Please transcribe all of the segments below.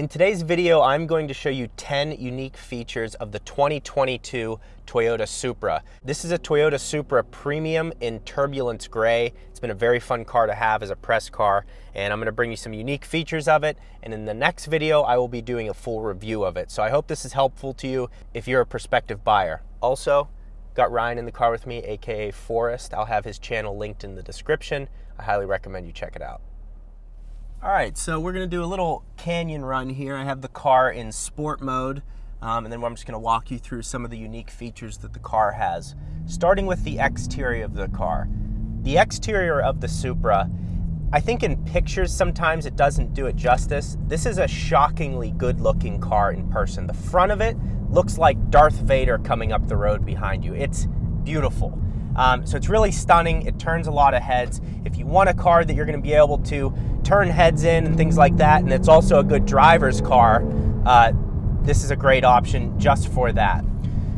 In today's video, I'm going to show you 10 unique features of the 2022 Toyota Supra. This is a Toyota Supra Premium in turbulence gray. It's been a very fun car to have as a press car, and I'm going to bring you some unique features of it. And in the next video, I will be doing a full review of it. So I hope this is helpful to you if you're a prospective buyer. Also, got Ryan in the car with me, aka Forrest. I'll have his channel linked in the description. I highly recommend you check it out. All right, so we're gonna do a little canyon run here. I have the car in sport mode, and then I'm just gonna walk you through some of the unique features that the car has. Starting with the exterior of the car. The exterior of the Supra, I think in pictures sometimes it doesn't do it justice. This is a shockingly good looking car in person. The front of it looks like Darth Vader coming up the road behind you. It's beautiful. So it's really stunning. It turns a lot of heads. If you want a car that you're going to be able to turn heads in and things like that, and it's also a good driver's car, this is a great option just for that.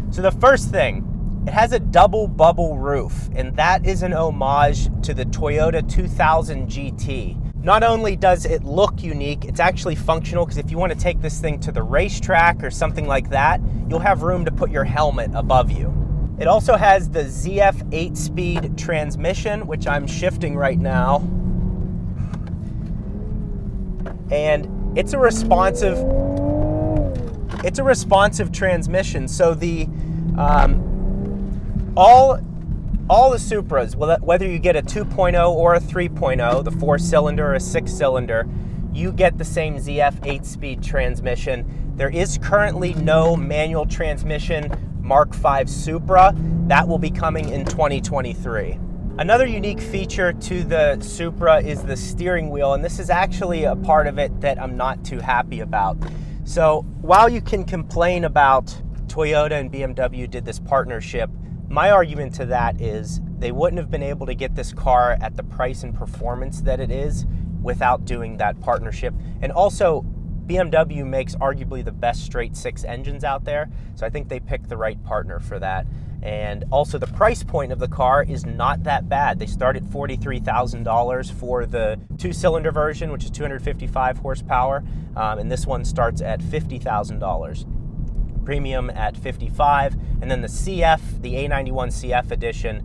So the first thing, it has a double bubble roof, and that is an homage to the Toyota 2000 GT. Not only does it look unique, it's actually functional, because if you want to take this thing to the racetrack or something like that, you'll have room to put your helmet above you. It also has the ZF 8-speed transmission, which I'm shifting right now. And it's a responsive transmission. So the all the Supras, whether you get a 2.0 or a 3.0, the 4-cylinder or a 6-cylinder, you get the same ZF 8-speed transmission. There is currently no manual transmission Mark V Supra. That will be coming in 2023. Another unique feature to the Supra is the steering wheel, and this is actually a part of it that I'm not too happy about. So while you can complain about Toyota and BMW did this partnership, my argument to that is they wouldn't have been able to get this car at the price and performance that it is without doing that partnership. And also, BMW makes arguably the best straight six engines out there, so I think they picked the right partner for that. And also the price point of the car is not that bad. They start at $43,000 for the 2-cylinder version, which is 255 horsepower, and this one starts at $50,000. Premium at $55,000, and then the CF, the A91 CF edition,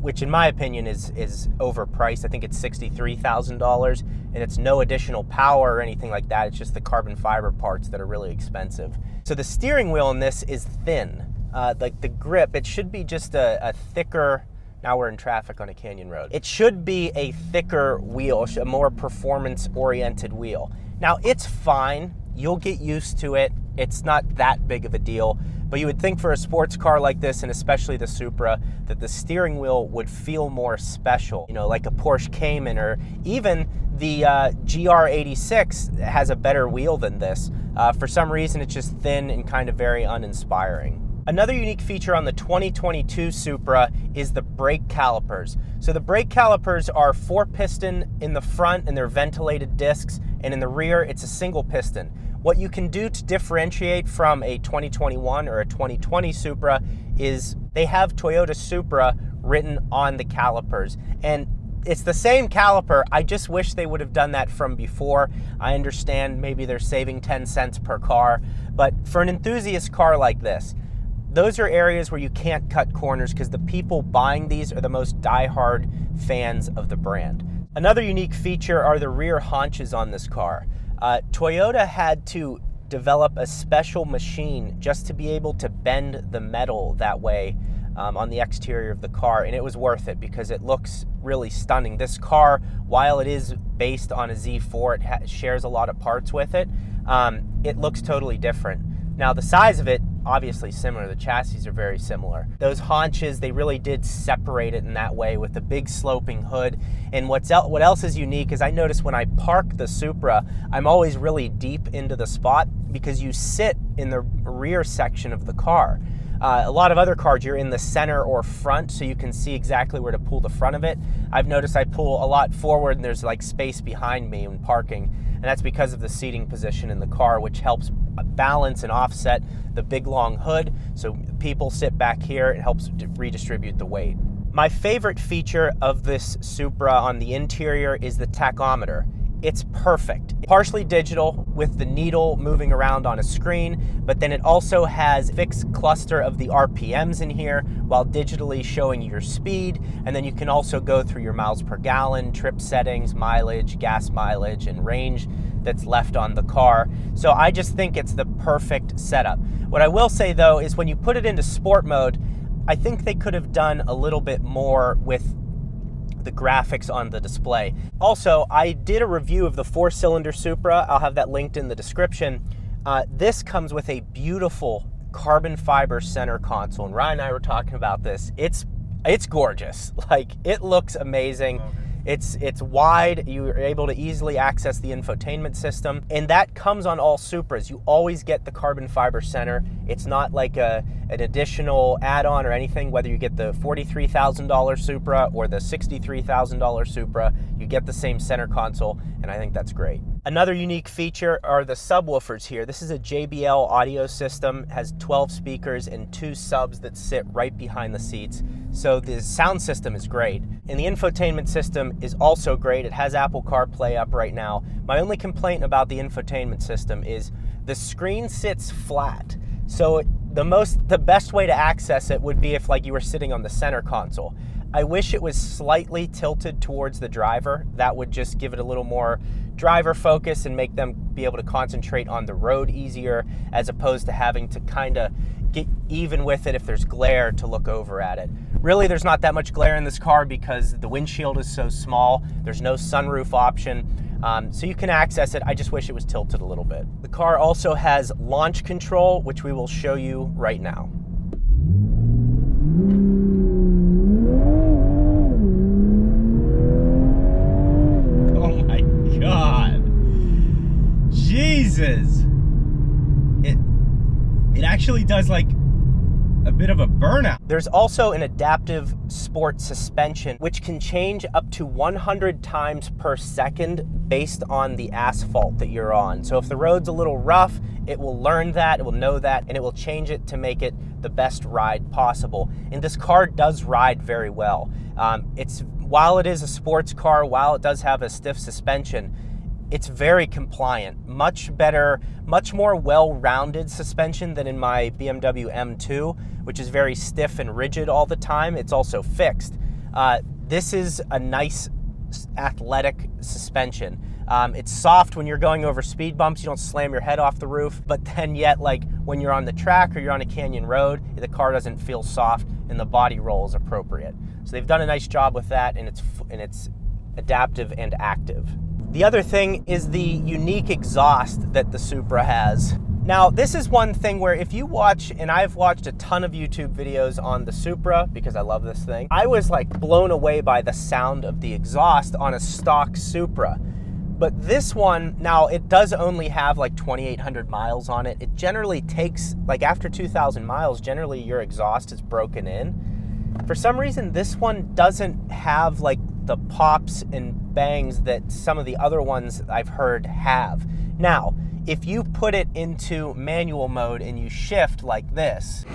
which in my opinion is overpriced. I think it's $63,000, and it's no additional power or anything like that. It's just the carbon fiber parts that are really expensive. So the steering wheel in this is thin. Like the grip, it should be just a thicker, now we're in traffic on a canyon road. It should be a thicker wheel, a more performance-oriented wheel. Now it's fine, you'll get used to it. It's not that big of a deal, but you would think for a sports car like this, and especially the Supra, that the steering wheel would feel more special. You know, like a Porsche Cayman, or even the GR86 has a better wheel than this. For some reason, it's just thin and kind of very uninspiring. Another unique feature on the 2022 Supra is the brake calipers. So the brake calipers are 4-piston in the front, and they're ventilated discs, and in the rear, it's a single piston. What you can do to differentiate from a 2021 or a 2020 Supra is they have Toyota Supra written on the calipers. And it's the same caliper. I just wish they would have done that from before. I understand maybe they're saving 10 cents per car, but for an enthusiast car like this, those are areas where you can't cut corners, because the people buying these are the most diehard fans of the brand. Another unique feature are the rear haunches on this car. Toyota had to develop a special machine just to be able to bend the metal that way on the exterior of the car, and it was worth it because it looks really stunning. This car, while it is based on a Z4, it shares a lot of parts with it. It looks totally different. Now the size of it, obviously similar. The chassis are very similar. Those haunches, they really did separate it in that way with the big sloping hood. And what else is unique is I notice when I park the Supra, I'm always really deep into the spot because you sit in the rear section of the car. A lot of other cars, you're in the center or front, so you can see exactly where to pull the front of it. I've noticed I pull a lot forward, and there's like space behind me when parking, and that's because of the seating position in the car, which helps balance and offset the big long hood. So people sit back here, it helps redistribute the weight. My favorite feature of this Supra on the interior is the tachometer. it's perfect. Partially digital with the needle moving around on a screen, but then it also has a fixed cluster of the RPMs in here while digitally showing your speed. And then you can also go through your miles per gallon, trip settings, mileage, gas mileage, and range that's left on the car. So I just think it's the perfect setup. What I will say though is when you put it into sport mode, I think they could have done a little bit more with the graphics on the display. Also, I did a review of the 4-cylinder Supra. I'll have that linked in the description. This comes with a beautiful carbon fiber center console, and Ryan and I were talking about this. It's gorgeous. Like, it looks amazing. Okay. It's wide. You're able to easily access the infotainment system, and that comes on all Supras. You always get the carbon fiber center. It's not like an additional add-on or anything. Whether you get the $43,000 Supra or the $63,000 Supra, you get the same center console, and I think that's great. Another unique feature are the subwoofers here. This is a JBL audio system, has 12 speakers and 2 subs that sit right behind the seats. So the sound system is great. And the infotainment system is also great. It has Apple CarPlay up right now. My only complaint about the infotainment system is the screen sits flat. So the best way to access it would be if like you were sitting on the center console. I wish it was slightly tilted towards the driver. That would just give it a little more driver focus and make them be able to concentrate on the road easier, as opposed to having to kind of get even with it if there's glare to look over at it. Really, there's not that much glare in this car because the windshield is so small. There's no sunroof option. So you can access it. I just wish it was tilted a little bit. The car also has launch control, which we will show you right now. Oh my God. Jesus. It actually does like a bit of a burnout. There's also an adaptive sport suspension, which can change up to 100 times per second based on the asphalt that you're on. So if the road's a little rough, it will learn that, it will know that, and it will change it to make it the best ride possible. And this car does ride very well. While it is a sports car, while it does have a stiff suspension, it's very compliant, much better, much more well-rounded suspension than in my BMW M2, which is very stiff and rigid all the time. It's also fixed. This is a nice athletic suspension. It's soft when you're going over speed bumps. You don't slam your head off the roof, but then yet, like when you're on the track or you're on a canyon road, the car doesn't feel soft and the body roll is appropriate. So they've done a nice job with that, and it's adaptive and active. The other thing is the unique exhaust that the Supra has. Now, this is one thing where if you watch, and I've watched a ton of YouTube videos on the Supra because I love this thing, I was like blown away by the sound of the exhaust on a stock Supra. But this one, now it does only have like 2,800 miles on it. It generally takes, like after 2,000 miles, generally your exhaust is broken in. For some reason, this one doesn't have like the pops and bangs that some of the other ones I've heard have. Now, if you put it into manual mode and you shift like this,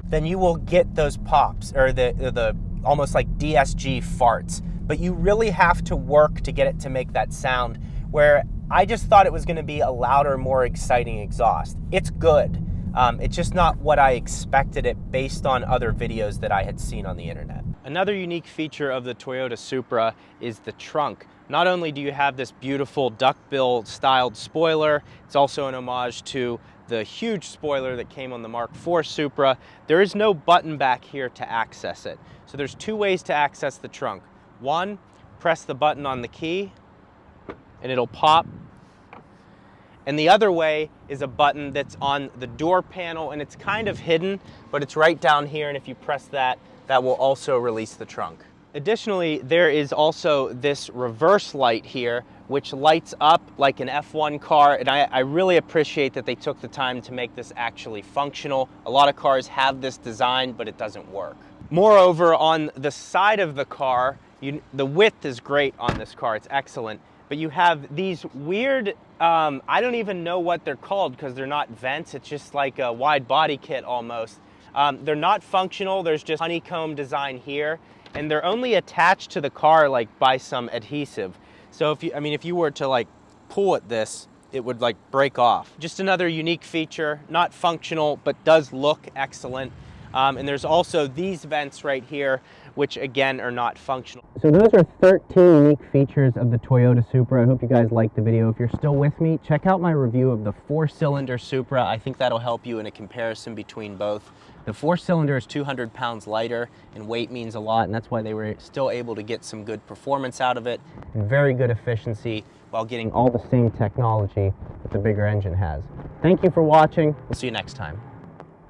then you will get those pops, or the almost like DSG farts. But you really have to work to get it to make that sound, where I just thought it was gonna be a louder, more exciting exhaust. It's good. It's just not what I expected it based on other videos that I had seen on the internet. Another unique feature of the Toyota Supra is the trunk. Not only do you have this beautiful duckbill styled spoiler, it's also an homage to the huge spoiler that came on the Mark IV Supra. There is no button back here to access it. So there's 2 ways to access the trunk. One, press the button on the key and it'll pop. And the other way is a button that's on the door panel, and it's kind of hidden, but it's right down here, and if you press that, that will also release the trunk. Additionally, there is also this reverse light here, which lights up like an F1 car, and I really appreciate that they took the time to make this actually functional. A lot of cars have this design, but it doesn't work. Moreover, on the side of the car, the width is great on this car, it's excellent. But you have these weird, I don't even know what they're called because they're not vents. It's just like a wide body kit almost. They're not functional. There's just honeycomb design here. and they're only attached to the car like by some adhesive. So if you were to like pull at this, it would like break off. Just another unique feature, not functional, but does look excellent. And there's also these vents right here, which again are not functional. So those are 13 unique features of the Toyota Supra. I hope you guys liked the video. If you're still with me, check out my review of the 4-cylinder Supra. I think that'll help you in a comparison between both. The 4-cylinder is 200 pounds lighter, and weight means a lot, and that's why they were still able to get some good performance out of it and very good efficiency while getting all the same technology that the bigger engine has. Thank you for watching. We'll see you next time.